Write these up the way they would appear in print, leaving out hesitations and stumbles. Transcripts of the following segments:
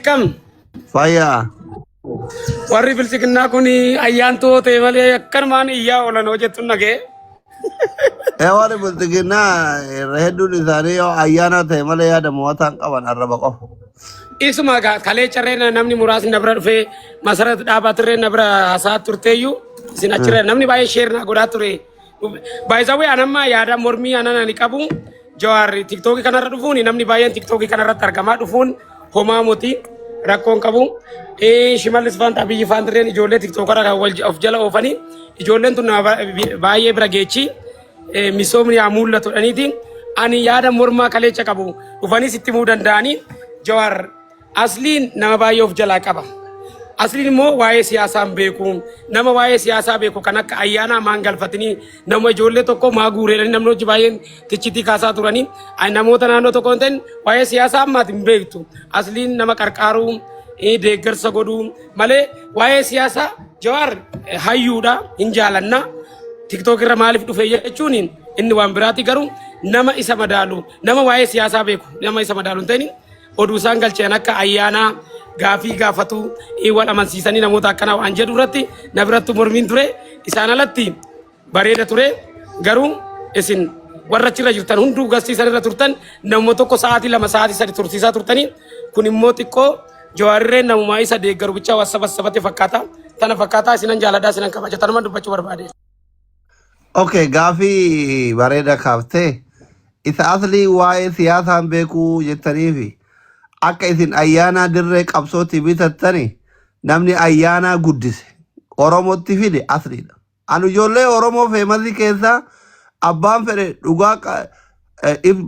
akkam Fayyaa. warri bilchiginnaa kun ayyaantoo ta'e malee akkanumaan iyyaa oolan hojjettu nagee. Warri bilchiginnaa irra hedduun isaanii yoo ayyaana ta'e malee yaadamu wataan qaban arraba qofa. Isuma kalee carreen namni muraasni na bira dhufee masarata dhaabatirree na bira hasaa turteeyyuu isin achirra namni baay'ee sheernaa godhaa ture. Baay'isawwee anammaa yaada mormii anan ani qabu jawaarri tiktookii kanarra dhufuun namni baay'een tiktookii kanarratti argamaa dhufuun homaa mootii rakkoon qabu. Shimallis Faantaa biyyi Faantirreen ijoollee tiktookarra of jala oofanii ijoolleen tun baay'ee bira geechi misoomni haa mul'atu dhaniitiin ani yaada mormaa kaleecha qabu dhufanii sitti himuu danda'anii jawaar asliin nama baay'ee of jalaa qaba. Asliin immoo waa'ee siyaasaan beeku nama waa'ee siyaasaa beeku kan akka ayyaanaa maan galfatanii nama ijoollee tokko maa guureedhanii namni hojii baay'een tichitii kaasaa turanii namoota naannoo tokko hin ta'in waa'ee siyaasaa ammaati hin beektu. Asliin nama qarqaaruu deeggarsa godhuu malee waa'ee siyaasaa jawaar hayyuudha hin jaalanna. TikTok irra maaliif dhufe jechuun inni waan biraati garuu nama isa madaalu nama waa'ee siyaasaa beeku nama isa madaalu hin ta'in oduu isaan galcheen akka ayyaanaa gaafii gaafatu wal amansiisanii namoota akkanaa waan jedhu irratti na biratti mormiin ture isaan alatti bareeda ture garuu isin warra achirra jirtan hunduu garsiisan irra turtan namoota tokko sa'aatii 2 sa'aatii 3 tursiisaa turtanii kun immoo xiqqoo jawaarirreen namumaa isa deeggaru bicha wassabate fakkaata tana fakkaata isinan jaaladhaa isinan kabaja tanuma dubbachuu barbaade. Okay, gaafii bareeda kaaftee isa aslii waa'ee siyaasaan beekuu jettaniifi akka isin ayyaana dirree qabsootii bitattani namni ayyaana guddise Oromootti fide asliidha. Anu ijoollee Oromoo feemasii keessaa abbaan fedhe dhugaa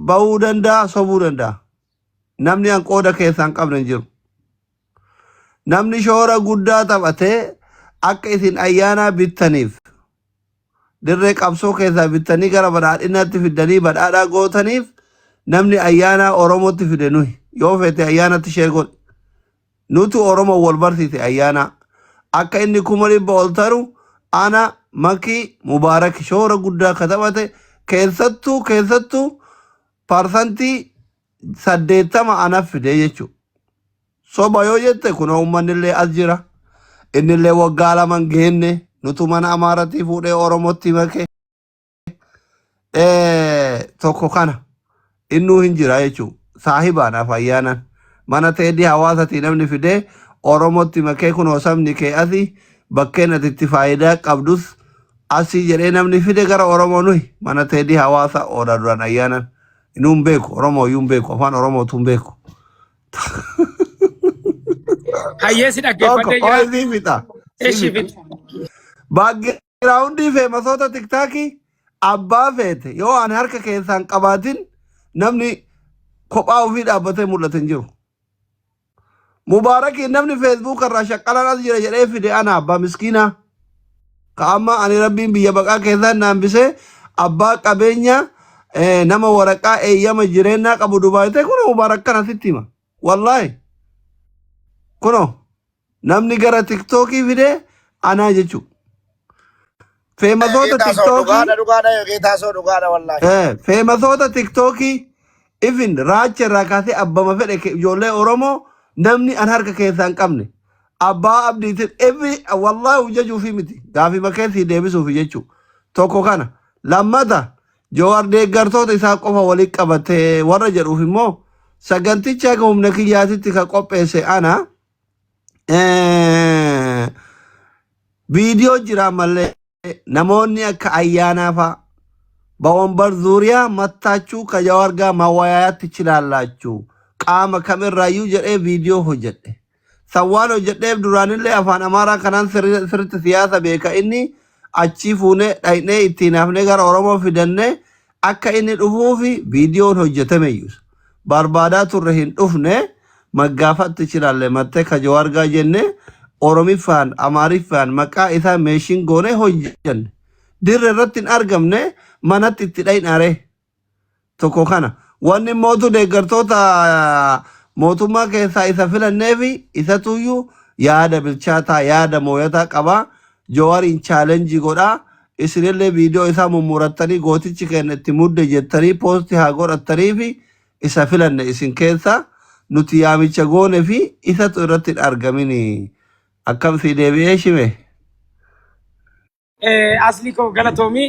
bahuu danda'a sobuu danda'a. Namni an qooda keessaa hin qabne hin jiru. Namni shoora guddaa taphatee akka isin ayyaana bittaniif dirree qabsoo keessaa bittanii gara badhaadhinaatti fiddanii badhaadhaa gootaniif namni ayyaana Oromootti fide nuyi. Yoo fete ayyaanatti shee godhe nuti Oromoo wal barsiise ayyaana akka inni 100,000 ol taru ana Makii Mubaarak shoora guddaa katabate keessattuu parsantii 80 anaaf fide jechuudha. Soba yoo jette kun uummanillee as jira innillee waggaa 2 geenne nutu mana Amaaratii fuudhee Oromootti make tokko kana innuu hin jira jechuudha. Saahibaadhaaf ayyaanan mana teedii hawaasatii namni fidee Oromootti makee kunoo sabni kee asii bakkeen ati itti faayidaa qabdus asii jedhee namni fide gara Oromoo nuyi mana teedii hawaasa oolaa duraan ayyaanan inuu hin beeku Oromoo iyyuu hin beeku afaan Oromootu hin beeku. Hayyeesi dhaggeeffadhee jira. Baagiraawundii feemasoota tiktaakii abbaa feete yoo ani harka keessaan qabaatin namni kophaa ofii dhaabbatee mul'atu hin jiru. Mubaarakiin namni Facebook irraa shaqqalaan as jira jedhee fide ana abbaa miskiinaa. Ka amma ani rabbiin biyya baqaa keessaa naambisee abbaa qabeenya nama waraqaa eeyyama jireenyaa qabu dubaayitee kuno Mubaarak kana sitti hima. Wallaahi. Kuno namni gara TikTokii fide anaa jechuudha. Feemasoota TikTokii. Feemasoota TikTokii. Ifin raacha irraa kaasee abbama fedhe ijoollee Oromoo namni an harka keessaa hin qabne abbaa abdiitiin wallaahi hojjechuufi miti gaafii makeessii deebisuufi jechuu tokko kana lammata Jawaar deeggartoota isaa qofa walitti qabatee warra jedhuuf immoo saganticha humna kiyyaatitti ka qopheesse ana viidiyoo jira malee namoonni akka ayyaanaa fa'a በወንበር ዙሪያ መታችሁ ከጃዋር ጋር ማወያያት ትችላላችሁ ቃመ ከመራዩ ጀዴ ቪዲዮ ሆጀዴ ሰዋን ሆጀዴ ዱራንለ አፋን አማራ ከናን ስርት ሲያሳ ቤካ ኢኒ አቺ ፉኔ ዳይኔ ኢቲናፍኔ ጋር ኦሮሞ ፊደነ አካ ኢኒ ዱፉፊ ቪዲዮን ሆጀተመዩስ ባርባዳ ቱረሂን ዱፍኔ መጋፋት ትችላለ መተ ከጃዋር ጋር ጀነ ኦሮሚፋን አማሪፋን መቃ ኢሳ ሜሽን ጎኔ ሆጀን ድረረትን አርገምነ manatti itti dhaynare tokko kana wanni mootu deeggartoota mootummaa keessaa isa filanneefi isatuyyuu yaada bilchaataa yaada mooyataa qabaa Jawaariin chaalenjii godhaa isinillee viidiyoo isaa mummurattanii gootichi kenna itti mudde jettanii poostii haa godhattaniifi isa filanne isin keessa nuti yaamicha goone fi isatu irratti hin argamini akkam si deebi'ee shime. Asli ko galatomi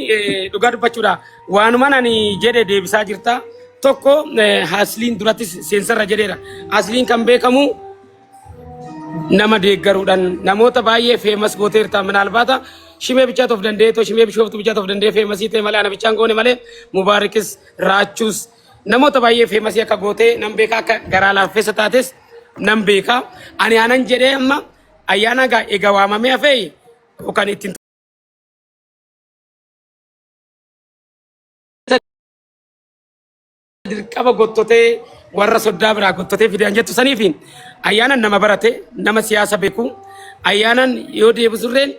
dhugaa dubbachuudha. Waanumaan ani jedhe deebisaa jirta. Tokko asliin duratti seensarra jedheera. Asliin kan beekamu nama deeggaruudhaan namoota baay'ee feemas gooteerta. Minaalbaata shimee bichaatu of dandeetoo shimee bishooftu bichaatu of dandee feemasii ta'e malee ana bichaan goone malee Mubaarikis Raachuus namoota baay'ee feemasii akka gootee nan beeka akka garaa laaffeessa taates nan beeka. Ani anan jedhee amma ayyaana egaa waamamee hafee yookaan ittiin dirqama gottotee warra soddaa biraa gottotee fidan jettu saniifiin ayyaanan nama barate nama siyaasa beeku ayyaanan yoo deebisurreen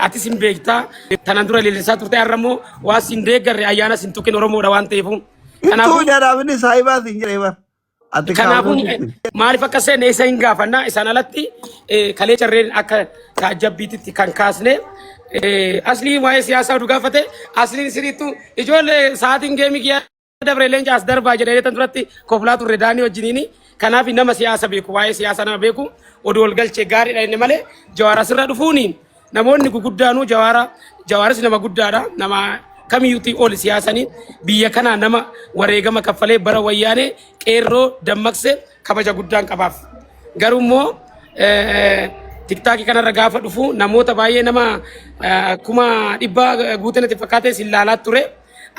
atis hin beektaa tanan dura leellisaa turte har'ammoo waa sin deeggarre ayyaana sin tuqin Oromoodha waan ta'eefu. Kanaafuu jedhaabni saayibaa sin jedhee bara. Kanaafuu maaliif akka seen isa hin gaafannaa isaan alatti kalee carreen akka taajjabbiititti kan kaasne aslii waa'ee siyaasaa oduu gaafate asliin siriittu ijoollee sa'aatiin geemii giyyaa dabre leenca as darbaa jedhee tan duratti kooflaa turre daanii wajjiniini kanaaf nama siyaasa beeku waa'ee siyaasa nama beeku oduu wal galchee gaariidha inni malee Jawaara sirra dhufuuni namoonni guguddaanuu Jawaaris nama guddaadha nama kamiyyuutii ol siyaasanii biyya kanaa nama wareegama kaffalee bara wayyaanee qeerroo dammaqse kabaja guddaan qabaaf garuu immoo tiktaakii kanarra gaafa dhufu namoota baay'ee nama kuma dhibbaa guutinatti fakkaatee si ilaalaa ture.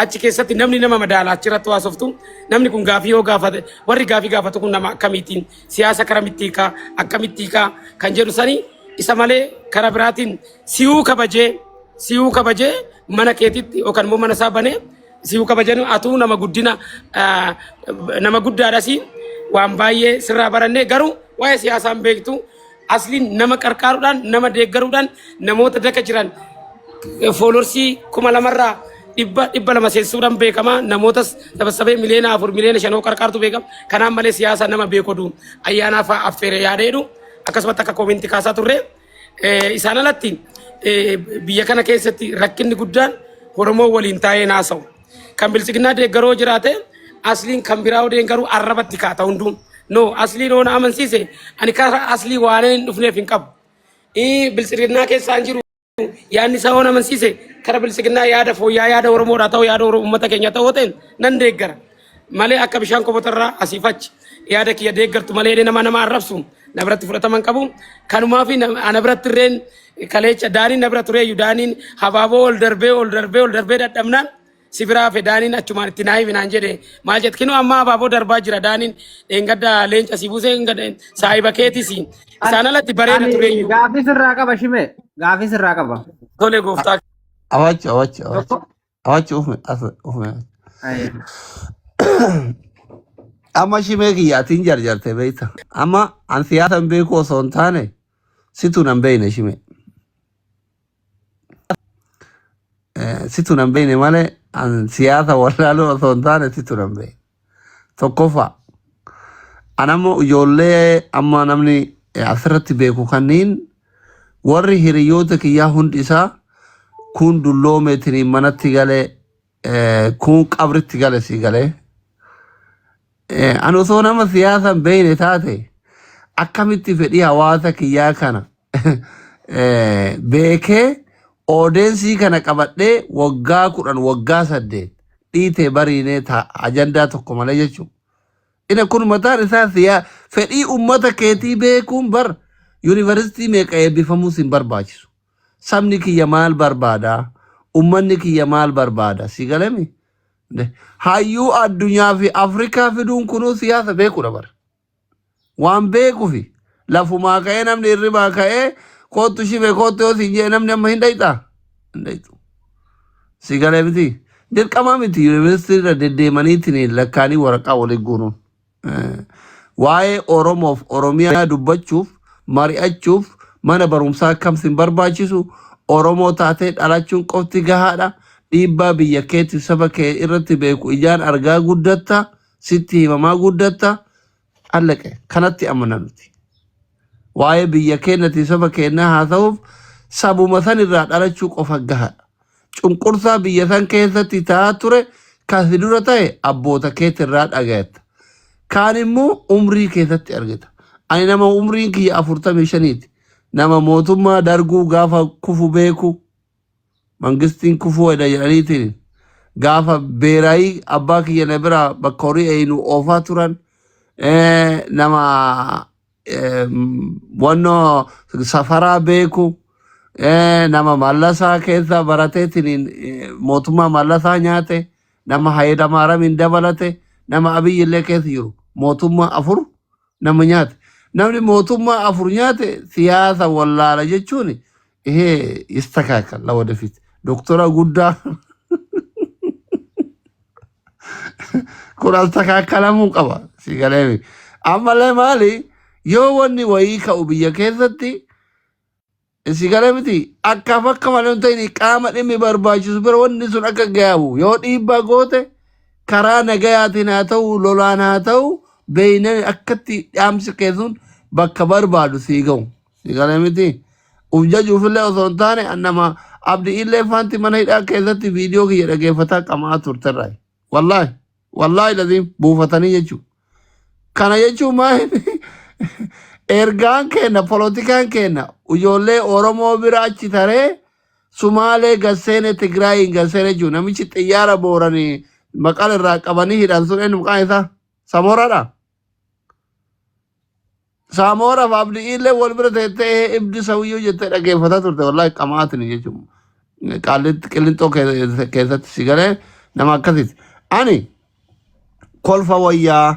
Achi keessatti namni nama madaalaa achirratti waasoftu namni kun gaafii yoo gaafate warri gaafii gaafatu kun nama akkamiitiin siyaasa karamittiikaa akkamittiikaa kan jedhu sanii isa malee kara biraatiin si'uu kabajee mana keetitti yookaan immoo mana isaa banee si'uu kabajanii atuu nama guddina nama guddaadhas waan baay'ee sirraa barannee garuu waa'ee siyaasaan beektu asliin nama qarqaaruudhaan nama deeggaruudhaan namoota daka jiran foolorsii 2,000 dhibba lama seensuudhaan beekama namootas sabasabee miliyoona 4 miliyoona 5 qarqaartu beekama kanaan malee siyaasa nama beekodu ayyaanaaf affeere yaadeedhu akkasumatti akka koominti kaasaa turre isaan alatti biyya kana keessatti rakkinni guddaan Oromoo waliin taa'ee naasa'u kan bilisignaa deeggaroo jiraate asliin kan biraa deeggaruu arrabatti kaata hunduu no asliin oona amansiise ani karaa aslii waan hin dhufneef hin qabu bilisignaa keessaan jiru yaanni isaa oona amansiise kara bilisignaa yaada fooyyaa yaada Oromoodhaa ta'u yaada uummata keenya ta'uu ta'een nan deeggara malee akka bishaan kobotarraa asiif achi yaada kiyya deeggartu malee nama arrabsu na biratti fudhataman qabu kanumaa fi ana biratti irreen kaleecha daaniin na bira tureeyyu daaniin habaaboo ol darbee dadhabnaan si biraa fe daaniin achumaan itti naayii finaan jedhe maal jedhe kinoo amma habaaboo darbaa jira daaniin dheengadda leenca si buusee saayiba keetis isaan alatti bareeda tureeyyu. Gaafii sirraa qaba shime gaafii sirraa qaba. Tole gooftaa. Awachi ufume. Amma shimee kiyyaatiin jarjarte beekta. Amma an siyaasan beeku osoo hin taane situ nan beekne shime. Situ nan beekne malee an siyaasa wallaaluu osoo hin taane situ nan beekne. Tokkoffaa. An ammoo ijoollee amma namni asirratti beeku kanniin warri hiriyoota kiyyaa hundi isaa kun dulloomeetiniin manatti galee kun qabritti gale si galee. An osoo nama siyaasan beekne taate akkamitti fedhii hawaasa kiyyaa kana beekee odeensii kana qabadhee waggaa 10 waggaa 8 dhiitee bariinee ajandaa tokko malee jechuudha. Ina kun mataan isaa fedhii ummata keetii beekuun bar yuunivarsiitii meeqa eebbifamuus hin barbaachisu. Sabni kiyya maal barbaadaa? Ummanni kiyya maal barbaada? Si galami? Hayyuu addunyaa fi Afrikaa fiduun kunuu siyaasa beekuudha bara. Waan beekuufi lafumaa ka'ee namni hirribaa ka'ee kootu shime kootu yoo siin jee namni amma hin dhayitaa? Hin dhayitu. Si galee miti? Dirqamaa miti yuunivarsiitiirra deddeemaniitiin lakkaanii waraqaa waliin guunuun. Waa'ee Oromoof Oromiyaa dubbachuuf mari'achuuf mana barumsaa akkamsin barbaachisu Oromoo taatee dhalachuun qofti gahaadha. Dhiibbaa biyya keetti saba kee irratti beeku ijaan argaa guddatta sitti himamaa guddatta allaqe kanatti amanamti. Waa'ee biyya keenyatti saba keenyaa haa ta'uuf sabuma san irraa dhalachuu qofa gahaadha. Cunqursaa biyya san keessatti ta'aa ture kasi dura ta'e abboota keetti irraa dhagayetta. kaan immoo umrii keessatti argita. Ani nama umriin kiyya 45ti. Nama mootummaa darguu gaafa kufu beeku mangistiin kufuu edha jedhaniitiin gaafa beeraayii abbaa kiyya na bira bakka horii eeyinu oofaa turan nama wannoo safaraa beeku nama mallasaa keessa barateetiin mootummaa mallasaa nyaate nama Hayila Maariyaamiin dabalate nama Abiyyi illee keessa jiru mootummaa 4 nama nyaate. Namni mootummaa 4 nyaate siyaasa wallaala jechuun istakaakala wadafit. Doktora guddaa kun astakaakalamuu qaba si galeemi. Ammallee maali yoo wanni wayii ka'u biyya keessatti si galeemiti akka fakka malee hin ta'in qaama dhimmi barbaachisu bira wanni sun akka ga'amu yoo dhiibbaa goote karaa nagayaatiin haa ta'u lolaan haa ta'u beeynan akkatti dhaamsi keessuun bakka barbaadu sii ga'u si galeemiti. Ufjajuufillee osoo hin taane annama abdi illee faanti mana hidhaa keessatti viidiyoo kiyya dhageeffataa qamaa turterraa. Wallaahi lazim buufatanii jechuudha. Kana jechuun maali? Ergaan kenna polotikaan kenna ijoollee Oromoo bira achi taree Sumaalee gasseene Tigraayiin gasseene jiru namichi xiyyaara booranii maqaan irraa qabanii hidhan sun eenyu maqaan isaa Samooraadha. Samooraaf abdi illee wal bira teessee ibdi sawiyyuu jettee dhageeffataa turte wallaahi qamaatini jechuudha. Qillixoo keessatti si galee nama akkasiiti. Ani kolfa wayyaa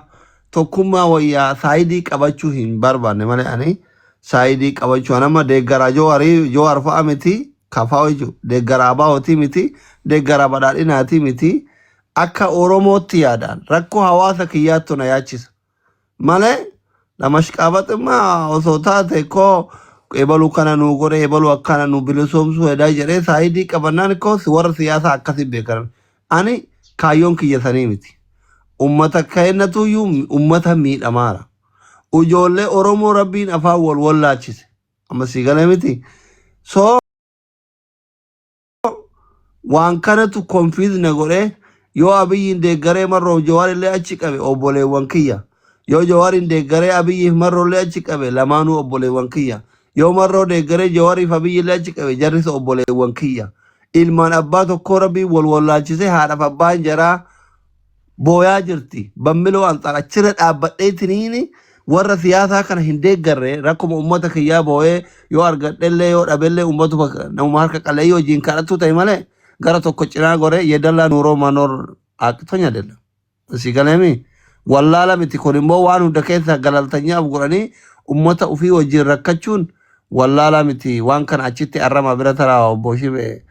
tokkummaa wayyaa saayidii qabachuu hin barbaanne malee ani saayidii qabachuu nama deeggaraa joo arfa'a miti kafaa jechuudha. Deeggaraa baa'ootii miti deeggaraa badhaadhinaatii miti akka Oromootti yaadaan rakkoo hawaasa kiyyaattu na yaachisa malee namashqaabaximmaa osoo taate koo ebalu kana nu godhe ebalu akkana nu bilisoomsuu edhaa jedhee saayidii qabannaan koo warra siyaasaa akkasii beekaran. Ani kaayyoon kiyya sanii miti. Ummata kennatuyyuu ummata miidhamaara. Ijoollee Oromoo rabbiin afaan wal wallaachise. Amma si galee miti. So waan kanatu konfiizna godhee yoo Abiyyiin deeggaree marroo Jawaar illee achi qabe obboleewwan kiyya. Yoo Jawaariin deeggaree Abiyyiif marroo illee achi qabe lamaanuu obboleewwan kiyya. Yoo marroo deeggaree Jawaariif Abiyyi illee achi qabe jarris obboleewwan kiyya. Ilmaan abbaa tokkoo rabbii wal wallaachise haadhaaf abbaan jaraa booyaa jirti. Bammiloo anxara achirra dhaabbadheetiniini warra siyaasaa kana hin deeggarre rakkuma ummata kiyyaa boo'ee yoo argadhellee yoo dhabellee ummatu nama harka qalleeyyii hojiin kadhattuu ta'e malee gara tokko cinaa gore yedallaa nuuroo manoor aqtonya della. Si galeemi wallaala miti kun immoo waan hunda keessa galaltanyaaf godhanii ummata ufii hojiin rakkachuun wallaala miti waan kana achitti arrama bira taraa obbo Shibee.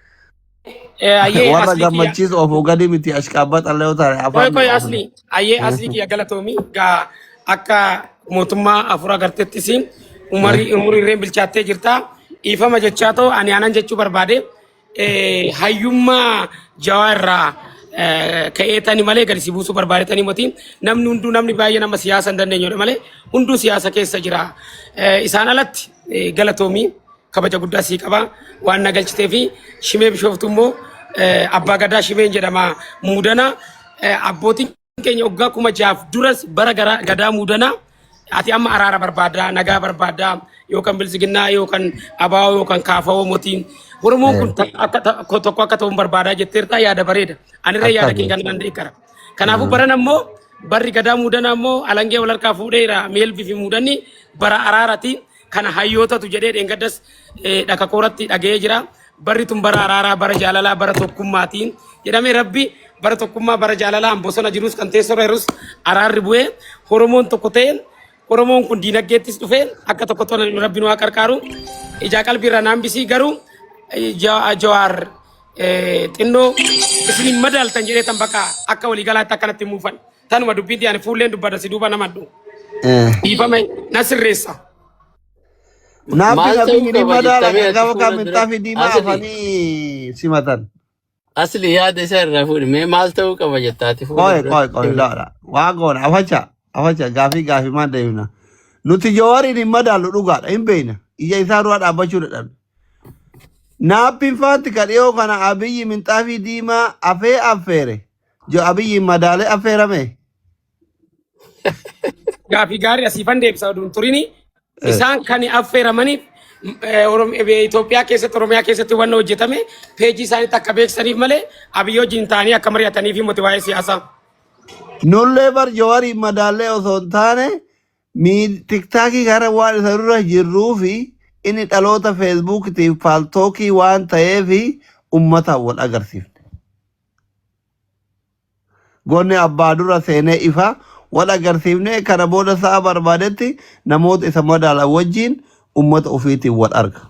Warra gammachiisu of gadi miti ashqaabbat allee yoo taare afaan. Koy asli ayyee asli kiyya galatoomi gaa akka mootummaa afur agarteettis umuriirreen bilchaattee jirta. Ifama jechaa ta'u ani anan jechuu barbaade hayyummaa Jawaar irraa ka'eetanii malee gadi si buusuu barbaadetanii motiin namni hunduu namni baay'ee nama siyaasa hin dandeenyudha malee hunduu siyaasa keessa jira. Isaan alatti galatoomi kabaja guddaa sii qaba waan na galchitee fi Shimee Bishooftu immoo abbaa gadaa Shimeen jedhama muudana abbootiin keenya waggaa 6,000 duras bara gadaa muudana ati amma araara barbaada nagaa barbaada yookaan bilisiginnaa yookaan abaa'oo yookaan kaafawoo motiin Oromoon kun tokko akka ta'uun barbaadaa jetteertaa yaada bareeda anirree yaada keenya kan danda'e kara. Kanaafuu baran ammoo barri gadaa muudana ammoo alangee wal harkaa fuudheera meelbii fi muudanni bara araaraatiin kana hayyootatu jedhee dheengaddas dhaka kooratti dhaga'ee jira. Barri tun bara araaraa bara jaalalaa bara tokkummaatiin jedhamee rabbi bara tokkummaa bara jaalalaa bosona jirus kan teessorra jirus araarri bu'ee Oromoon tokko ta'een Oromoon kun diinagdeettis dhufee akka tokko ta'an rabbi nu haa qarqaaru. Ijaa qalbiirra naambisii garuu Jawaar xinnoo isin madaaltan jedhee tan bakka akka waliigalaatti akkanatti muufan. Tanuma dubbiin ani fuulleen dubbata si duuba namadhu. Dhiifame na sirreessa. Nafi nabi di madala gaba kamin tafi di ma afani simatan. Asli yaada isa irraa fuudhi mee maal ta'uu qaba jettaati fuudhi. Qoy laala. Waa goona afacha gaafi maan deemna. Nuti Jawaariin hin madaalu dhugaadha hin beekna. Ija isaa duraa dhaabbachuu dadhabne. Naappiin faatti kadhiyoo kana Abiyyi minxaafii diimaa afee affeere. Jo Abiyyi madaalee affeerame. Gaafii gaarii asiifan deebisa oduun turini. Isaan kan affeeramaniif Itoophiyaa keessatti Oromiyaa keessatti waan hojjetame peejii isaaniitti akka beeksisaniif malee Abiy wajjin ta'anii akka mari'atanii fi waa'ee siyaasaa. Nullee bar Jawaari madaallee osoo hin taane tiktaakii gara waan isa dura jirruu fi inni dhaloota feesbuukitiif paaltookii waan ta'eef ummata wal agarsiifne. Goonni abbaa dura seenee ifa wal agarsiifne kana booda sa'a barbaadetti namoota isa madaalan wajjin ummata ofiitiin wal arga.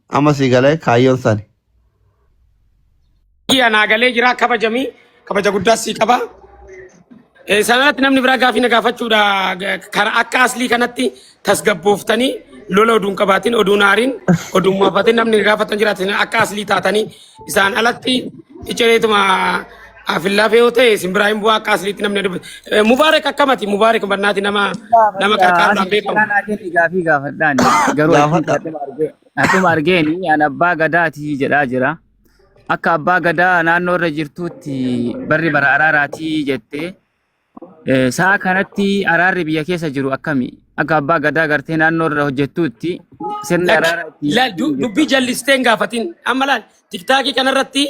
Amma si galee kaayyoon sani. Naa galee jira kabaja guddaa sii qaba. Sanatti namni biraa gaafii na gaafachuudha karaa akka aslii kanatti tasgabbooftanii lola oduun qabaatiin oduun haariin oduun moofatiin namni gaafatan jiraatan akka aslii taatanii isaan alatti icereetuma afillaa fe'oo ta'e simbiraayin bu'aa akka asliitti namni Mubaarak akkamati Mubaarak barnaati nama qarqaaruudhaan beekamu. Gaafii gaafadhaan garuu atuma argeeni an abbaa gadaati jedhaa jira. Akka abbaa gadaa naannoo irra jirtuutti barri bara araaraatii jettee sa'a kanatti araarri biyya keessa jiru akkami? Akka abbaa gadaa gartee naannoo irra hojjettuutti sirni araaraatti. Dubbii jallisteen gaafatin amma laal tiktaakii kanarratti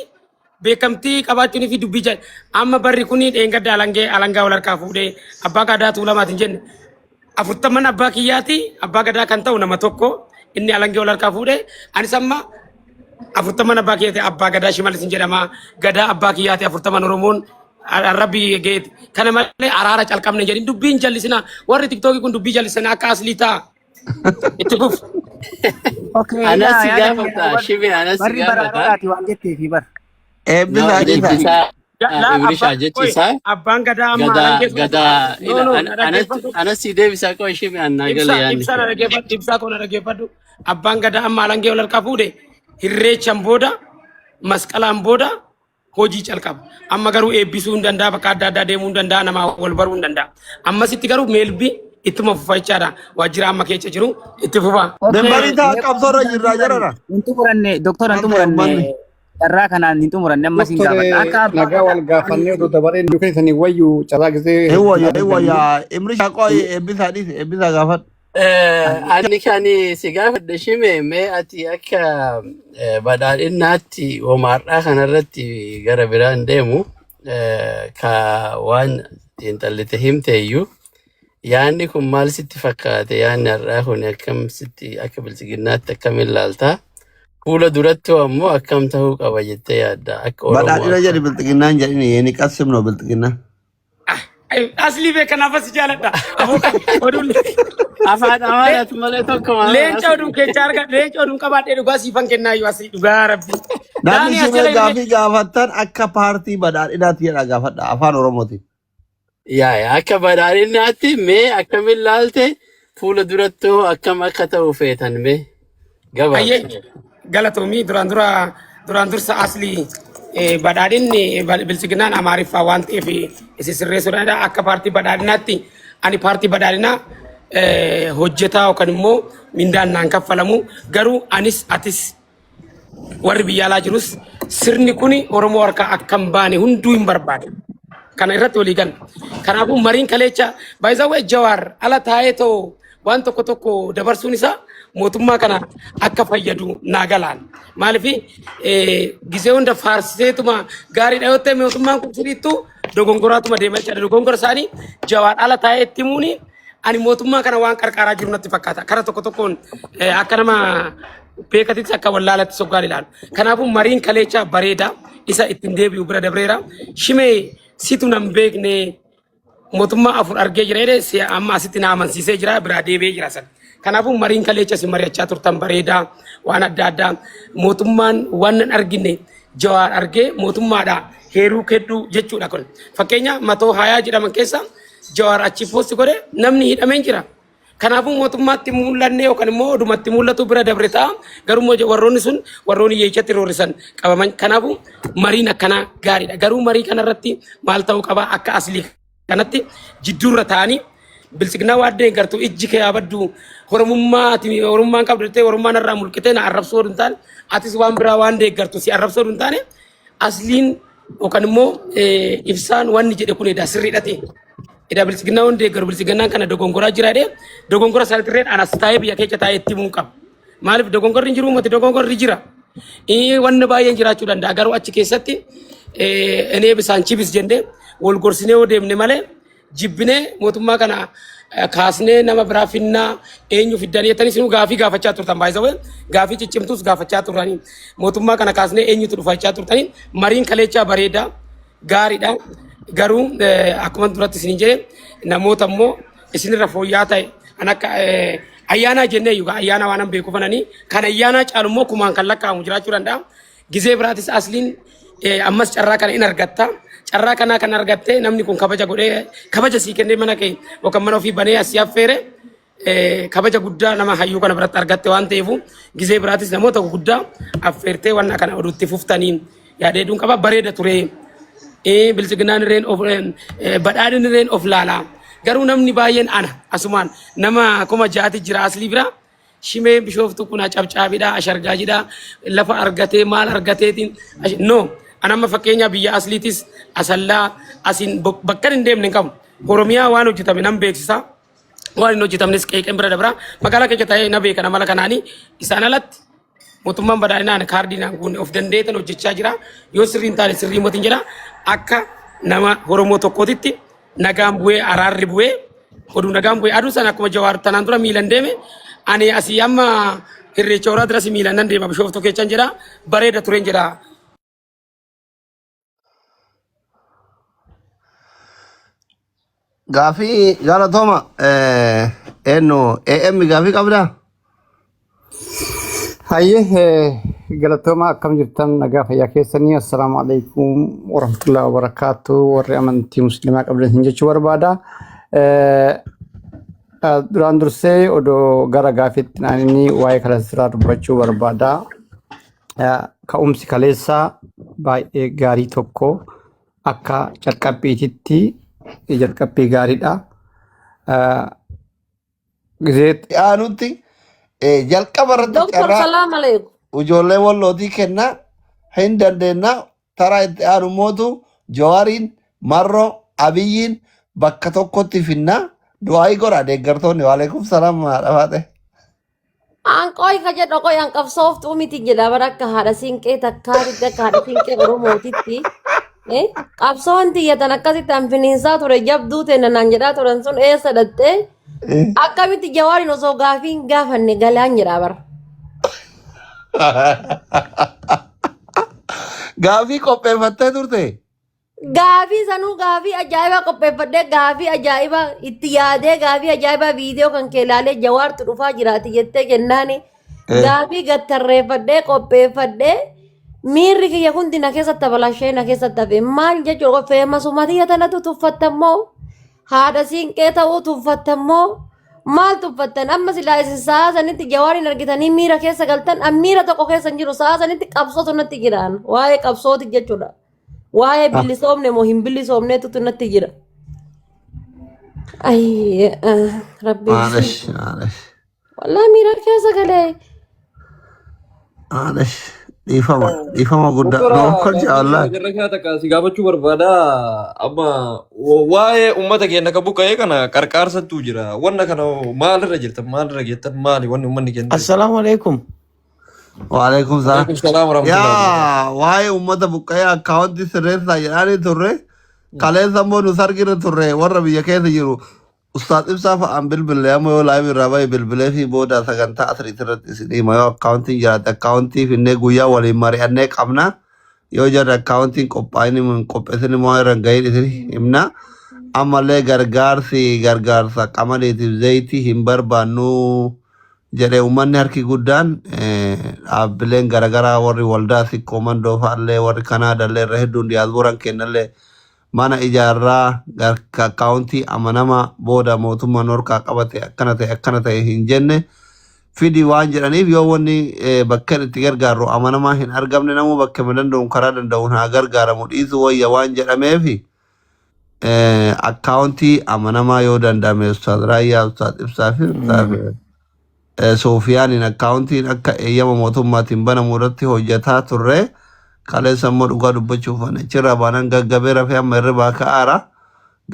beekamtii qabaachuun fi dubbii amma barri kuni dheengadda alangaa wal harkaa fuudhee abbaa gadaa tuulamaatiin jenne 40 abbaa kiyyaati abbaa gadaa kan ta'u nama tokko inni alangaa wal harkaa fuudhee anis amma 40 abbaa kiyyaati abbaa gadaa Shimallis jedhama gadaa abbaa kiyyaati 40 Oromoon Rabbi geet kana malee araara calqabne jedhin dubbiin jallisina warri tiktookii kun dubbii jallisina akka aslii ta'a itti fuf. Okay, Anas si gaafata shibee anas si gaafata. Waan jetteefi bar. Ibrishaa jechisaa. Abbaan gadaa amma gadaa anas si deebisaa qaba shibee annaa galee yaadni. Ibsaa koona dhageeffadhu abbaan gadaa amma alangee wal harkaa fuudhe hirreechaan booda masqalaan booda hojii calqaba. Amma garuu eebbisuu hin danda'a bakka adda addaa deemuu hin danda'a nama wal baruu hin danda'a. Ammasitti garuu meelbii ittuma fufa jechaadha. Waajjira amma keessa jiru itti fufa. Dembarii ta'a qabsoorra jirraa jirara. Hin xumuranne doktora hin xumuranne carraa kanaan hin xumuranne amma siin gaafadha. Akka nagaa wal gaafannee oduu dabareen dukkeen sanii wayyuu carraa gisee. Ewwayyaa Imrishaa qo'ee eebbisaa gaafadhu. Ani kan si gaafadha shime mee ati akka badhaadhinaatti homaadhaa kanarratti gara biraan deemu ka waan xiinxallite himteeyyuu yaanni kun maal sitti fakkaate yaanni har'aa kun akkam sitti akka bilchiginnaatti akkam ilaaltaa fuula duratti ammoo akkam ta'uu qaba jettee yaadda akka Oromoo. Badhaadhina jedhi bilchiginnaan jedhini yeeni qasimnoo bilchiginnaan. Asli be kana fas jaladha. Afaan Amaaraatu malee tokko malee. Leenca oduu keessa arga leenca oduu qabaadhee dhugaa siifan kennaa yoo asii dhugaa rabbi. Namni shimee gaafii gaafattan akka paartii badhaadhinaatti jedha gaafadha afaan Oromootiin. Yaa akka badhaadhinaatti mee akkamiin laalte fuula durattoo akkam akka ta'u feetan mee gabaabsa. Galatoomii duraan dursa asli badhaadhinni bilchiginaan Amaariffaa waan ta'eef isin sirreessuudhaan akka paartii badhaadhinaatti ani paartii badhaadhinaa hojjetaa yookaan immoo mindaan naan kaffalamu garuu anis atis warri biyya alaa jirus sirni kuni Oromoo harkaa akkam baane hunduu hin barbaade. Kana irratti walii galu. Kanaafuu mariin kaleecha baay'ee Jawaar ala taa'ee too waan tokko dabarsuun isaa mootummaa kana akka fayyadu naagalaan. Maaliif gisee hunda faarsiseetuma gaariidha yoo ta'e mootummaan kun sirriittuu dogongoraatuma deemaa jira. Dogongora isaanii Jawaar ala taa'ee itti muuni ani mootummaa kana waan qarqaaraa jiru natti fakkaata. Kara tokkoon akka nama beekatitti akka wallaalatti soggaan ilaalu. Kanaafuu mariin kaleecha bareeda isa ittiin deebi'u bira dabreera. Shimee situ nan beekne mootummaa afur argee jira jedhee amma asitti na amansiisee jira biraa deebi'ee jira san. Kanaafuu mariin kaleecha si mari'achaa turtan bareeda waan adda addaa mootummaan waan nan argine Jawaar argee mootummaadha heeruu kedduu jechuudha kun. Fakkeenya matoo hayaa jedhaman keessa Jawaar achi poosti godhe namni hidhameen jira. Kanaafuu mootummaatti mul'anne yookaan immoo odumatti mul'atu bira dabre ta'a garuu warroonni sun warroonni yeechatti roorisan qabaman. Kanaafuu mariin akkanaa gaariidha. Garuu marii kanarratti maal ta'uu qaba akka aslii kanatti jidduurra ta'anii bilchiginaa waan deeggartu ijji kee abaddu Oromummaan qabdattee Oromummaan irraa mulqitee na arrabsoo hin taane atis waan biraa waan deeggartu si arrabsoo hin taane asliin yookaan immoo ibsaan wanni jedhe kun edaa sirriidhate. ida bilsigna hunde gar bilsigna kana dogongora jira de dogongora saltireen anas taa'ee biyya keessa taa'ee itti muun qaba maaliif dogongorri jiru mati dogongorri jira wanna baay'een jiraachuu danda'a garuu achi keessatti enee bisaan chibis jende wal gorsinee odeemne malee jibbinee mootummaa kana kaasnee nama biraa finnaa eenyu fiddanii jettanii sinuu gaafii gaafachaa turtan baay'isawee gaafii ciccimtuus gaafachaa turtanii mootummaa kana kaasnee eenyutu dhufachaa turtanii mariin kaleechaa bareedaa gaariidha garuu akkuma duratti isin jedhe namoota immoo isinirra fooyyaa ta'e an akka ayyaana jennee yuga ayyaana waan an beeku fananii kan ayyaana caalummoo kumaan kan lakkaa'amu jiraachuu danda'a gizee biraatis asliin ammas carraa kana in argatta carraa kana kan argatte namni kun kabaja godhee kabaja sii kennee mana kee yookaan mana ofii banee asii affeere kabaja guddaa nama hayyuu kana biratti argatte waan ta'eef gizee biraatis namoota guddaa affeertee waan kana oduutti fuftanii yaadeeduun qaba bareeda ture bilchiginaan irreen of badhaadhin irreen of laalaa garuu namni baay'een ana asumaan nama kuma jaati jira aslii bira shimee bishooftu kuna cabcaabidha ashargaajidha lafa argatee maal argateetiin no anamma fakkeenya biyya asliitis asallaa asin bakkan hin deemne qabu oromiyaa waan hojjetame nan beeksisa waan hin hojjetamnes qeeqeen bira dabra magaalaa keessa ta'ee na beekana mala kanaanii isaan alatti mootummaan badhaadhinaan kaardiinaan kun of dandeetan hojjechaa jira yoo sirriin taane sirrii mootiin jedha akka nama oromoo tokkootitti nagaan bu'ee araarri bu'ee oduu nagaan bu'ee aduu sana akkuma jawaar tanaan dura miilan deeme ani asii amma irreecha horaa dirasi miilan nan deema bishooftuu keechan jedha bareeda tureen jedha. Gaafii galatooma eenyu AM gaafii qabdaa? Hayyee galatooma akkam jirtan nagaa fayyaa keessanii assalaamu alaikum warahmatullahi wabarakatuh warri amantii musliimaa qabdan jechuu barbaada. Duraan dursee odoo gara gaafiitti naannii waa'ee kaleessaa dubbachuu barbaada. Ka'umsi kaleessaa baay'ee gaarii tokko akka calqabbiititti jalqabbii gaariidha. Aanutti jalqaba irratti Doktor Salam Alaikum. ijoollee wallootii kennaa hin dandeenyaa taraa itti aanu mootu Jawaariin Marroo Abiyyiin bakka tokkotti finnaa du'aayii godha deeggartoonni waalaikum salaam dhafaate. An qoy ka jedho qoy an qabsooftuu miti jedha bara akka haadha siinqee takkaatitti akka haadha siinqee oromootitti. Qabsoon tiyyatan akkasitti an finiinsaa ture jabduu teena naan jedhaa turan sun eessa dhattee akkamitti Jawaariin osoo gaafiin gaafanne galaan jedha bara. Gaafii qopheeffattee turte? Gaafii sanuu gaafii ajaa'ibaa qopheeffadhee gaafii ajaa'ibaa itti yaadee gaafii ajaa'ibaa viidiyoo kan kee ilaalee Jawaartu dhufaa jiraati jettee jennaani gaafii gattarreeffadhee qopheeffadhee miirri kiyya hundi na keessatti balashee na keessatti hafe maal jechuudha feemasumatti yatanatu tuffattammoo haadha siinqee ta'uu tuffattammoo maal tuffattan amma silaa isin sa'a sanitti Jawaariin argitanii miira keessa galtan miira tokko keessa hin jiru sa'a sanitti qabsootu natti jiraan waa'ee qabsooti jechuudha. Waa'ee bilisoomne moo hin bilisoomneetu natti jira. Ay rabbi. Maalesh. Wallahi miira keessa galee. Maalesh. Dhiifama guddaa. Dookol jaalladha. Jarra kana takka si gaafachuu barbaada amma waa'ee uummata keenya ka buqqa'ee kana qarqaarsattu jira. Wanna kana maalirra jirtan maalirra geettan maali wanni uummanni keenya. Assalamu alaikum. Waalaikum salaam. Waalaikum salaam warahmatullahi Yaa waa'ee uummata buqqa'ee akkaawwanti sirreessaa jedhanii turre kaleessa immoo nu sargirra turre warra biyya keessa jiru. Ustaad Ibsaa fa'aan bilbilee amma yoo laayif irraa bahe bilbilee fi booda sagantaa asiriitti irratti isin hima yoo akkaawwantiin jiraate akkaawwantii finnee guyyaa waliin mari'annee qabna yoo jarre akkaawwantiin qophaa'in qopheessin immoo irra gahiin isin himna ammallee gargaarsa qamaleetiif zayitii hin barbaannu jedhee uummanni harki guddaan dhaabbileen garaagaraa warri waldaa sikkoo mandoo fa'aallee warri kanaadaallee irra hedduun diyaasbooraan kennallee mana ijaarraa akkaawuntii amanama booda mootummaa norkaa qabate akkana ta'e hin jenne fidi waan jedhaniif yoo wanni bakkeen itti gargaarru amanamaa hin argamne namuu bakkee danda'uun karaa danda'uun haa gargaaramu dhiisu wayya waan jedhameef akkaawuntii amanamaa yoo danda'ame ustaad raayyaa ustaad ibsaa fi ustaad Soofiyaanin akkaawuntiin akka eeyyama mootummaatiin banamu irratti hojjetaa turre kaleessa immoo dhugaa dubbachuuf achirraa baanan gaggabee rafee amma irra ka'aara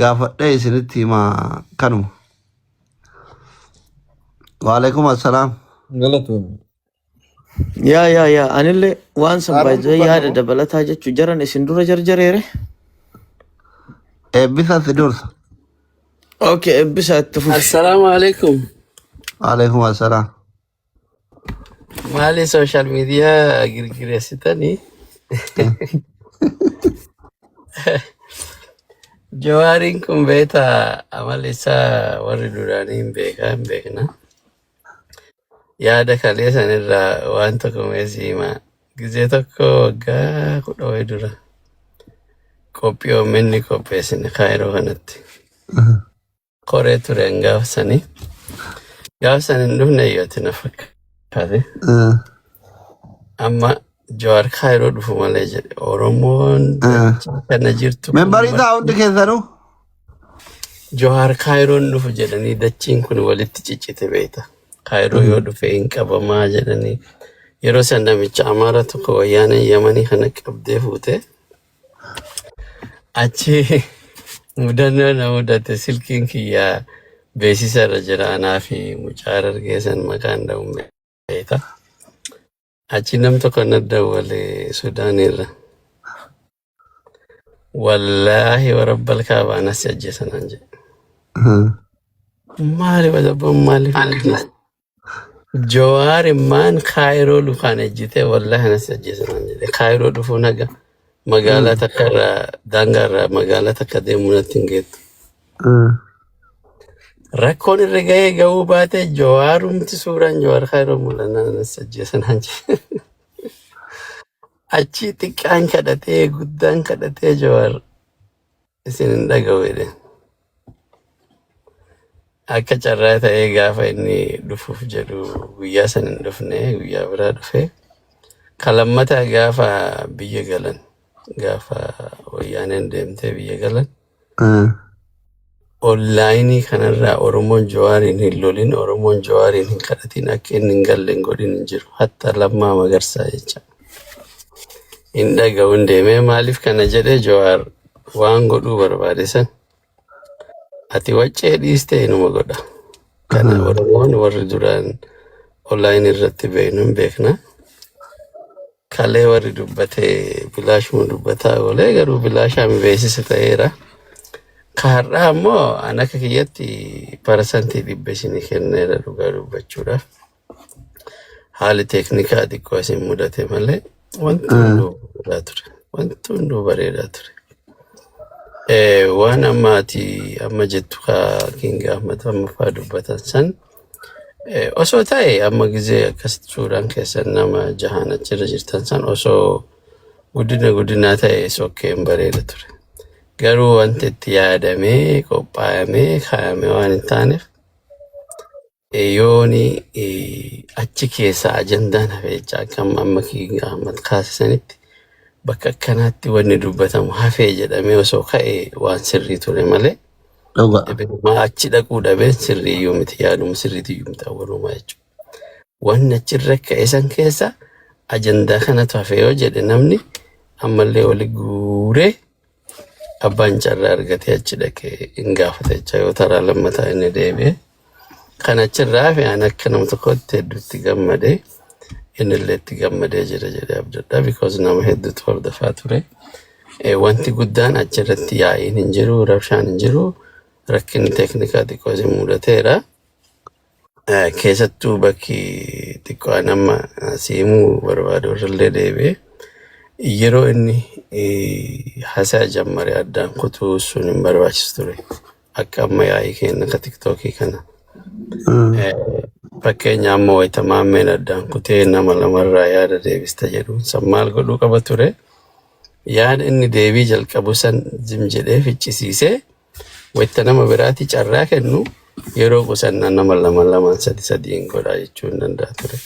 gaafadhee isinitti himaa kanuma. Waalaikum assalaam. Galatoomii. yaa anillee waan san baay'ee yaada dabalataa jechuu jaran isin dura jarjareere. Eebbisa si dursa. Okay, eebbisa itti fufi. Assalamu alaikum. Waalaikum assalaam. Maali social media girgireessitanii? Jawaariin kun beektaa amala isaa warri duraanii hin beekna. Yaada kalee sanirraa waan tokko meesiima. Gizee tokko waggaa 10 dura qophii oomishni qopheessine Kaayiroo kanatti. Koree tureen gaafa sanii. Gaafa sanin dhufne iyyootti na fakkaate. Amma Jawaar Kaayiroo dhufu malee jedhe Oromoon kana jirtu. Membarii isaa hundi keessanuu? Jawaar Kaayiroon dhufu jedhanii dachiin kun walitti ciccite beekta. Kaayiroo yoo dhufe hin qabamaa jedhanii yeroo san namicha Amaara tokko wayyaana Yamanii kana qabdee fuute achi mudannoo na mudate silkiin kiyyaa beeksisa irra jira anaa fi mucaa argeessan maqaan dha'uun beekta. Achi nam tokko na dawwale Sudaan irra. Wallaahi warabbal kaabaa nasi ajjeesanaan jedhe. Maali wadabboon maaliif? Jawaar immaan Kaayiroo dhufaan ejjite wallaahi nasi ajjeesanaan jedhe. Kaayiroo dhufuu naga magaalaa takka irraa daangaa irraa magaalaa takka deemuu natti hin geettu. Rakkoon irra gahee gahuu baate Jawaarumti suuraan Jawaar Kaayiroo mul'annaan nasi ajjeesanaan jedhe. Achi xiqqaan kadhatee guddaan kadhatee Jawaar isin hin dhaga'u jedhe. Akka carraa ta'ee gaafa inni dhufuuf jedhu guyyaa san hin dhufne guyyaa biraa dhufe. Kalammataa gaafa biyya galan gaafa wayyaaneen deemtee biyya galan. Onlaayinii kanarraa Oromoon Jawaariin hin lolin Oromoon Jawaariin hin kadhatin akka inni hin galle hin godhin hin jiru. Hatta Lammaa Magarsaa jecha. Hin dhaga'u hin deemee maaliif kana jedhee Jawaar waan godhuu barbaade san. Ati waccee dhiistee inuma godha. Kana Oromoon warri duraan onlaayinii irratti beeknu hin beekna. Kalee warri dubbatee bilaashuma dubbataa oolee garuu bilaashaan beeksisa ta'eera. Kaarraa immoo an akka kiyyatti parasantii 100 isinii kenneera dhugaa dubbachuudhaaf. Haali teeknikaa xiqqoo isin mudate malee wanti hunduu bareedaa ture. Wanti hunduu bareedaa ture. Waan amma jettu King Ahmad amma fa'aa dubbatan san osoo ta'e amma gizee akkasitti suuraan keessan nama jahaan achirra jirtan san osoo guddinaa ta'e sokkeen bareeda ture. Garuu wanti itti yaadamee qophaa'amee kaayamee waan hin taaneef yooni achi keessa ajandaan hafeechaa akkam amma King Ahmad kaasisanitti bakka akkanaatti wanni dubbatamu hafee jedhamee osoo ka'e waan sirrii ture malee. Achi dhaquu dhabeen sirriiyyuu miti yaaduma sirriitiyyuu miti awwalumaa jechuudha. Wanni achirra ka'e san keessa ajandaa kanatu hafee yoo jedhe namni ammallee wali guuree abbaan carraa argatee achi dhaqee hin gaafata jecha yoo taraa lammataa inni deebi'e. Kan achirraa hafe an akka nama tokkotti hedduutti gammadee innillee itti gammadee jira jedhee abdadha because nama hedduutu hordofaa ture. Wanti guddaan achirratti yaa'iin hin jiru, rabshaan hin jiru. Rakkinni teeknikaa xiqqoo isin mudateera. Keessattuu bakki xiqqoo nama siimuu barbaadu irrallee deebi'ee yeroo inni haasaa jammare addaan kutuu sun hin barbaachisu ture. Akka amma yaa'ii kenna ka tiktookii kana. Fakkeenya amma wayita maammeen addaan kutee nama lamarraa yaada deebista jedhu san maal godhuu qaba ture. Yaada inni deebii jalqabu san zim jedhee ficcisiisee wayita nama biraatti carraa kennu yeroo qusannaa nama lamaan sadiin godhaa jechuu hin danda'a ture.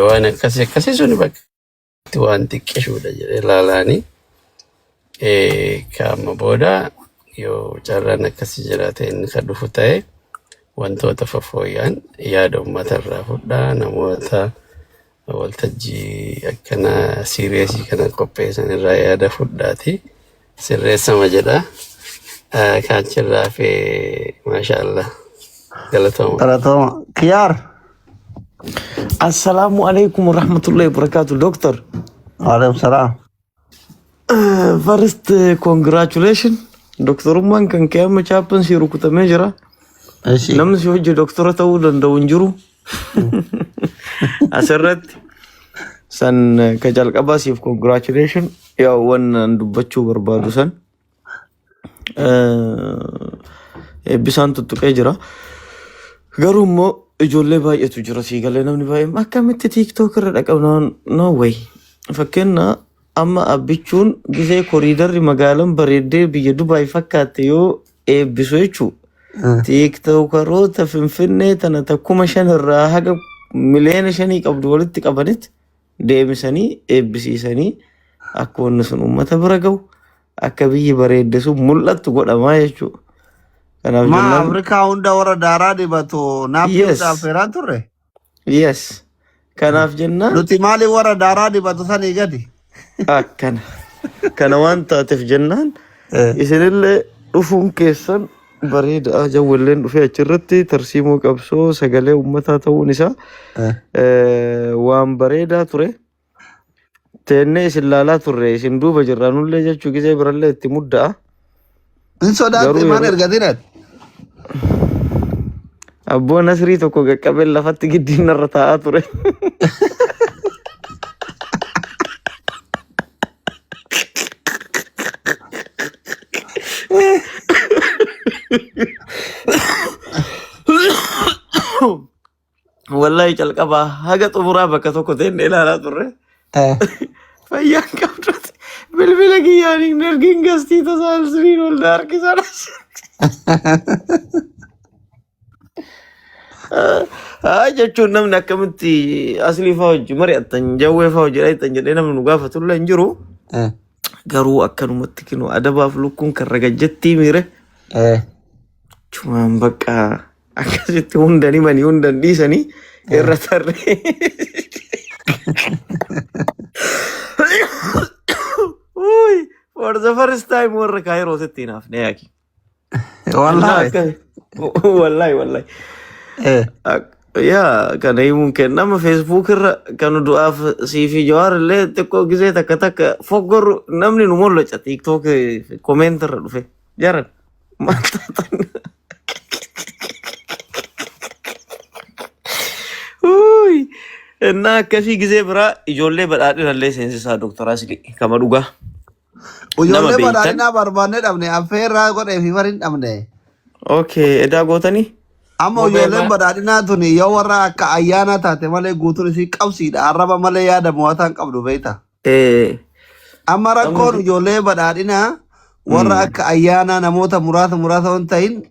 Waan akkasii sun bakka waan xiqqishuudha jedhee laalaanii kaama booda yoo carraan akkasii jiraate inni kan dhufu ta'e wantoota fooyya'an yaada uummatarraa fudhaa namoota waltajjii akkana siireesii kana qopheessan irraa yaada fudhaati sirreessama jedha. kaachirraa fi maashaallah galatooma. Taratoma. Kiyaar. Assalamu alaikum warahmatullahi wabarakatuh, doctor. Waalaikum salam. First, congratulations. Doctor Umman kan kiyama chapan si rukutamee jira. Eshi. Namni si hojii doktora ta'uu danda'u hin jiru. Asirratti san ka jalqabaa siif congratulations. Yaa waan dubbachuu barbaadu san. Eebbisaan tuttuqee jira. Garuu immoo ijoollee baay'eetu jira sii galee namni baay'een akkamitti TikTok irra dhaqabnaan no way. Fakkeenyaa amma abbichuun gisee koriidarri magaalaan bareeddee biyya Dubaay fakkaatte yoo eebbisu jechuudha. Tiiktokaroota Finfinnee tana takkuma 5 irraa haga miliyoona 5 qabdu walitti qabanitti deebisanii eebbisiisanii akka wanni sun uummata bira gahu akka biyyi bareedde sun mul'attu godhamaa jechuudha. Kanaaf Ma jennaan Afrikaa hunda warra daaraa dibatu naaf yes dhaafeeraa turre. yes kanaaf jennaan Nuti maali warra daaraa dibatu sanii gadi? akkana kana waan taateef jennaan isinillee dhufuun keessan bareeda jawwalleen dhufee achirratti tarsiimoo qabsoo sagalee uummataa ta'uun isaa waan bareedaa ture. Teennee isin laalaa turre isin duuba jirraanullee jechuu gisee birallee itti mudda'a. Hin sodaatte Garuu maan yeroo ergatinat? abboon Nasrii tokko qaqqabeen lafatti giddiin irra taa'aa ture. Wallahi calqabaa haga xumuraa bakka tokko teennee ilaalaa turre. Fayyaan qabdatti bilbila kiyyaaniin ergiin gastii tasaalsiriin ol na harkisaadha. Jechuun namni akkamitti aslii fa'aa hojii mari'attan jawwee fa'aa hojii dhaayittan jedhee namni nu gaafatullee hin jiru. Garuu akkanumatti kinu adabaaf lukkuun kan ragajjettii miire. Cumaan bakka akkasitti hundan himanii hundan dhiisanii irra tarree. For the first time warra kaayiroo sitti hinaafne yaaki. Wallahi. Wallahi. Yaa kana himuun kennama Facebook irra kan du'aaf siifi jawaar illee xiqqoo gisee takka foggorru namni nu mul'acha TikTok comment irra dhufe jaran maal taatan. Innaa akkasii gisee biraa ijoollee badhaadhinallee seensisaa Dooktar Asli kama dhugaa. Nama Ijoollee beektan. badhaadhinaa barbaanne dhabne affeerraa godhee fi farin dhabne. Okay, edaa gootanii? Amma ijoolleen badhaadhinaa tuni yoo warra akka ayyaana taate malee guutuun isii qabsiidha. Arraba malee yaadamu waan ta'an qabdu beekta. Amma rakkoon ijoollee badhaadhinaa warra akka ayyaana namoota muraasa waan ta'in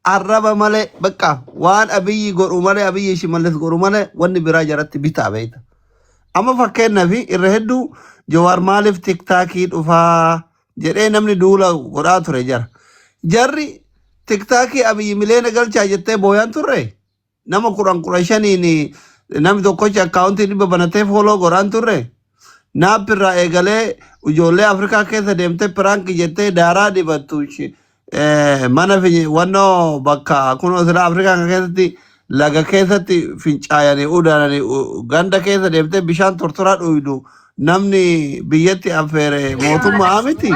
arraba malee bakka waan abiyyi godhu malee abiyyi shimallis godhu malee wanni biraa jaratti bitaa beekta. Amma fakkeenyaaf irra hedduu Jawaar maaliif tiktaakii dhufaa jedhee namni duula godhaa ture jara. Jarri tiktaakii abiyyi miliyoona galchaa jettee booyaan turre. Nama 15 namni tokkochi akkaawuntii 100 banatee fooloo godhaan turre. Naap irraa eegalee ijoollee Afrikaa keessa deemtee piraanki jettee daaraa dibattu mana wannoo bakka kun osoo Afrikaa keessatti laga keessatti fincaayanii udaananii ganda keessa deemtee bishaan tortoraa dhuydu namni biyyatti affeere mootummaa miti.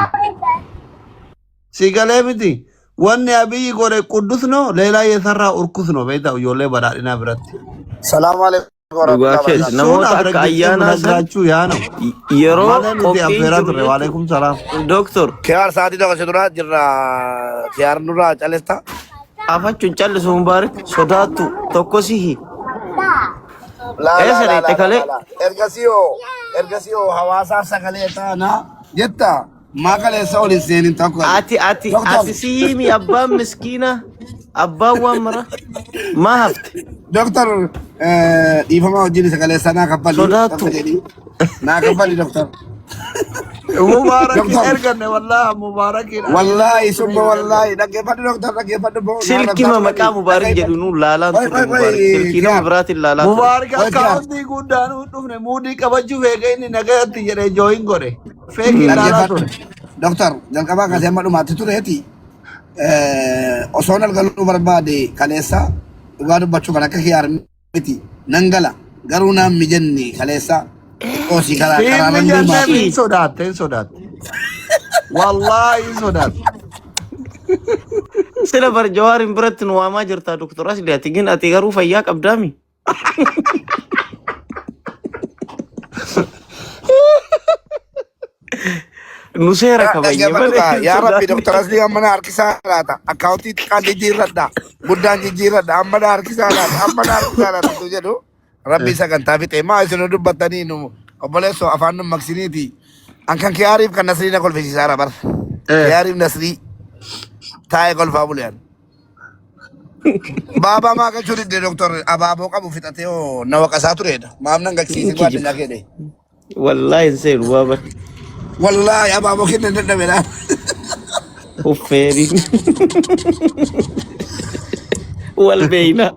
Sigalee miti. Wanni abiyyi godhe quddusno leelaa yeesarraa urkusno beektaa ijoollee badhaadhinaa biratti. Salaam alaikum Dhugaa keessa namoota akka ayyaanaa san yeroo qophiin ture. Waalaikum salaam. Dooktor Kiyaar sa'aatii tokko si dura jirra. Kiyaar nurraa calesta. afachuun callisu mubaarak sodaattu tokko sihi. Eessa deette kalee? Ergasiyoo hawaasaaf sagalee taana jetta maqaleessa olin seenin tokko. Ati siimi abbaan miskiina abbaan waan mara maa hafte? Doktor dhiifama wajjin sagalee sanaa kaffalli. Sodaattu. Naa kaffalli doktor. Mubaarak erganne wallahi Mubaarak. Wallahi summa wallahi dhaggeeffadhu doktor dhaggeeffadhu. Silkii maqaa Mubaarak jedhu nu laalaan ture Mubaarak. Silkii nama biraatiin laalaa ture. Mubaarak akkaawuntii guddaan dhufne muudii qabachuuf eega inni nagayatti jedhee jooyin godhe. Feekii laalaa ture. Doktor jalqabaa kasee amma dhumaatti tureeti. osoo nalgaluu barbaade kaleessa dhugaa dubbachuu kan akka kiyaar miti nan gala garuu naan mijanne kaleessa xiqqoosii karaa Ilmi nan deemaa jannati hin sodaatte. Wallahi hin sodaatte. Sila bar Jawaarin biratti nu waamaa jirta Dr. Asli ati gin ati garuu fayyaa qabdaami. Nu seera kabanye malee. yaa rabbi Dr. Asli amma na harkisaa laata akkaawuntii xiqqaan jijjiirradha guddaan jijjiirradha amma na harkisaa laata tu jedhu rabbi sagantaa fixee maa isin dubbattanii nu obboleessoo afaan nu maksiniiti ankan kiyaariif kan nasrii na kolfisiisaara bar kiyaariif nasrii taa'ee golfaa bulean baabaa maa galchuu didde doktor abaaboo qabu fixatee oo na waqasaa turedha maaf nan galchiisi gwaadinaa keedhe Wallahi hin seenu baaba. wallaahi abaaboo kennan dadhabedha Uffeeri. Wal beeyna.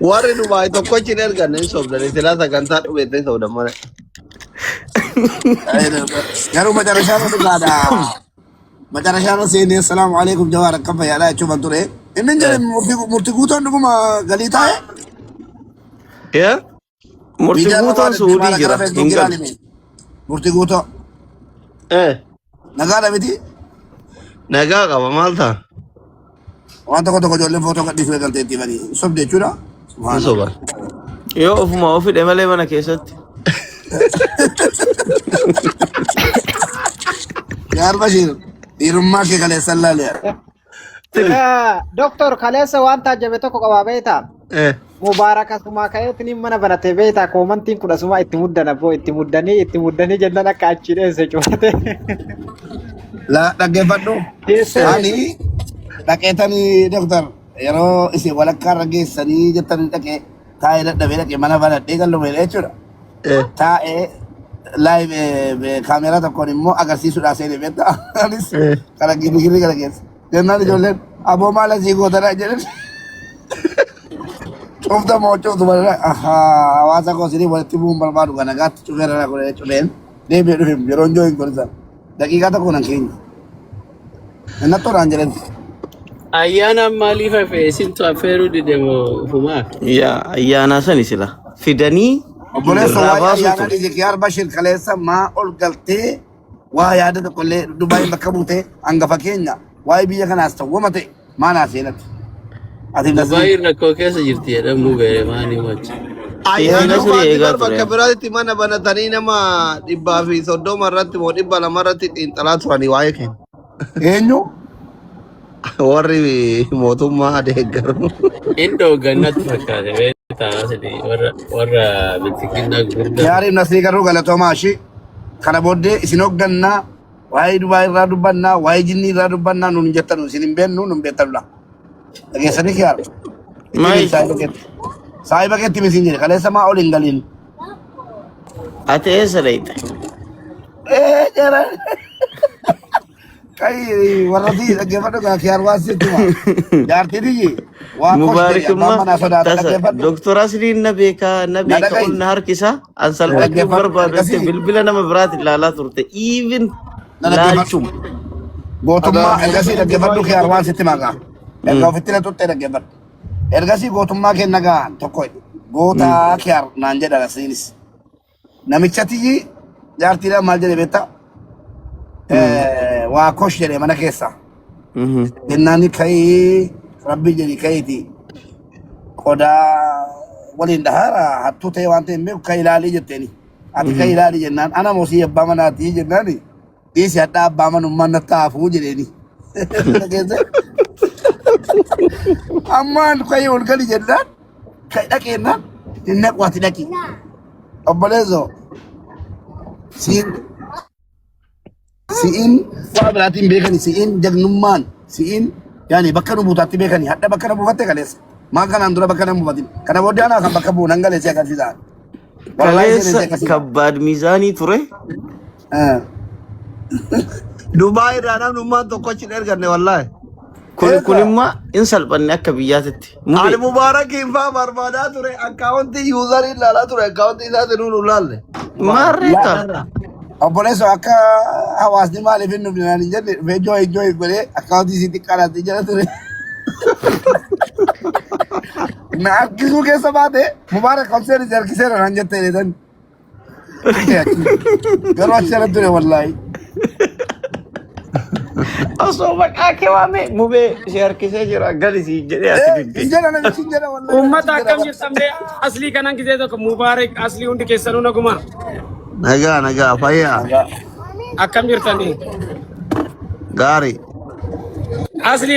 Warri Dubaay tokkochi hin erganne hin sobdani silaa sagantaa dhubeette hin sobdan malee. garuu macarashaan dhugaadha macarashaan seenee assalaamu alaikum jawaar akkam fayyaadha jechuun ture inni jedhe murtii guutoon dhuguma galii taa'e Ya? Murtii guutoon Suudii jira. Hin galu. murtii guutoo nagaadha miti Nagaa qaba maal ta'a? waan tokko tokko ijoolleen footoo gadhiisuu eegalteetti banii sobde jechuudha. Hin soban. Yoo ofuma ofidhe malee mana keessatti. Yaar Bashir dhiirummaa kee kaleessan laaleera. Doktor kaleessa waan taajjabe tokko qabaa beektaa? Mubaaraka suma ka'eetiin mana banatee beektaa koomantiin kudha suma itti muddan abboo itti muddanii jennaan akka achi dheesse cuufate. La dhaggeeffadhu. Ani dhaqeetanii doktor yeroo isin walakkaa irra geessanii jettanii dhaqee taa'ee dadhabee dhaqee mana banadhee gallume jechuudha. Taa'ee live kaameraa tokkoon immoo agarsiisuudhaa seenee beektaa. Anis kana girgirri kana keessa. Jennaan ijoolleen aboo maal asii gootadha jedhan. Cufta moo cuftu bara hawaasa koo isinii walitti bu'uun barbaadu kana gaatti cufeerra godhee cufeen deebi'ee dhufeem yeroo njoo hin godhisan. Daqiiqaa tokko nan keenya. Inni attoodhaan jedhan. Ayyaana maaliif hafe isintu affeeruu dide moo fumaa? Yaa ayyaana sani sila. Fidanii Obboleessa irraa waa'ee baasuu ayyaana ture. dhije Kiyaar Bashir kaleessa maa ol galtee waa yaada tokkollee Dubaay bakka buutee hangafa keenya waa'ee biyya kanaas ta'uuma ta'e maanaa seenatti. Ati Dubaay rakkoo keessa jirti jedhamuu beere maanii wachi. Ayyaana Nasri dhumaatti eegaa bar bakka ture. biraatti mana banatanii nama 130 irratti moo 200 irratti xiinxalaa turanii waa'ee keenya. eenyu Warri mootummaa deeggaru. Indoo gannatti fakkaate beektaa asii warra biltiginnaa gurguddaa. Kiyaariif Nasrii garuu galatoomaa ishii kana booddee isin hoggannaa waa'ee Dubaay irraa dubbannaa waa'ee jinnii irraa dubbannaa nuun jettanu isin hin beennu nuun beektanudha. Dhageessanii Kiyaar. Maal? Saahiba keetti misiin jedhe kaleessa maa ol hin galiin. Ati eessa dhayite? Jara. Kai warrati dhaggeeffadhu gaa Kiyaar waan sittuma. Jaartii dhiyyi. Waa Mubaarakimmaa sodaata tasa dhaggeeffadhu. Dr. Asliin na beekaa dhaga'i. ol na harkisa an salphachuu Dhaggeeffadhu. barbaadu Akkasii. bilbila nama biraati ilaalaa turte even laalchum Gootummaa ergasii dhaggeeffadhu Kiyaar waan sitti maqaa. Erga ofitti na tutte dhaggeeffadhu. Ergasii gootummaa kenna gahan tokko gootaa Kiyaar naan jedhan asiinis. Namichatti jaartiidhaan maal jedhe beektaa? Waa kosh jedhe mana keessa. Jennaani kayii rabbi jedhi kayiiti qodaa waliin dhahaara hattuu ta'e waan ta'e hin beeku kan ilaalii jetteeni. Ati kan ilaalii jennaan ana mosii abbaa manaatii jennaani dhiisi hadhaa abbaa manummaan natti haafuu jedheeni. Ammaan kayii ol gali jennaan kan dhaqeennaan hin naqu ati dhaqi. Obboleessoo si'in waa biraatiin beekani si'in jagnummaan si'in yaani bakka nu buutaatti beekani hadha bakka na buufatte kaleessa maa kanaan dura bakka na buufatin kana booddee anaa kan bakka bu'u nan galeessee agarsiisaa. kaleessa kabbaad miizaanii ture. Dubaay irraa namnummaan tokkochi hin erganne wallaahi. Kun immoo in salphanne akka biyyaatitti. Ani Mubaarakiin fa'aa barbaadaa ture akkaawuntii yuuzarii ilaalaa ture akkaawuntii isaati nuun ulaalle. Maarreeta. Obboleessa akka hawaasni maaliif hin dhufne naan hin jenne feejoo godhee akkaawuntii isiitti qaraatti jala ture. Na harkisuu keessa baate Mubaarak Homseen isi harkiseera naan jettee dheetan. Garuu achi jala ture wallaahi. Osoo maqaa kee waame mubee si harkisee jira galisi jedhee ati bibbe. Injala namichi injala wallaahi. Ummata akkam jirtan bee aslii kanan gisee tokko Mubaarak aslii hundi keessanuu naguma. Nagaa fayyaa. Akkam jirtanii? Gaarii. Aslii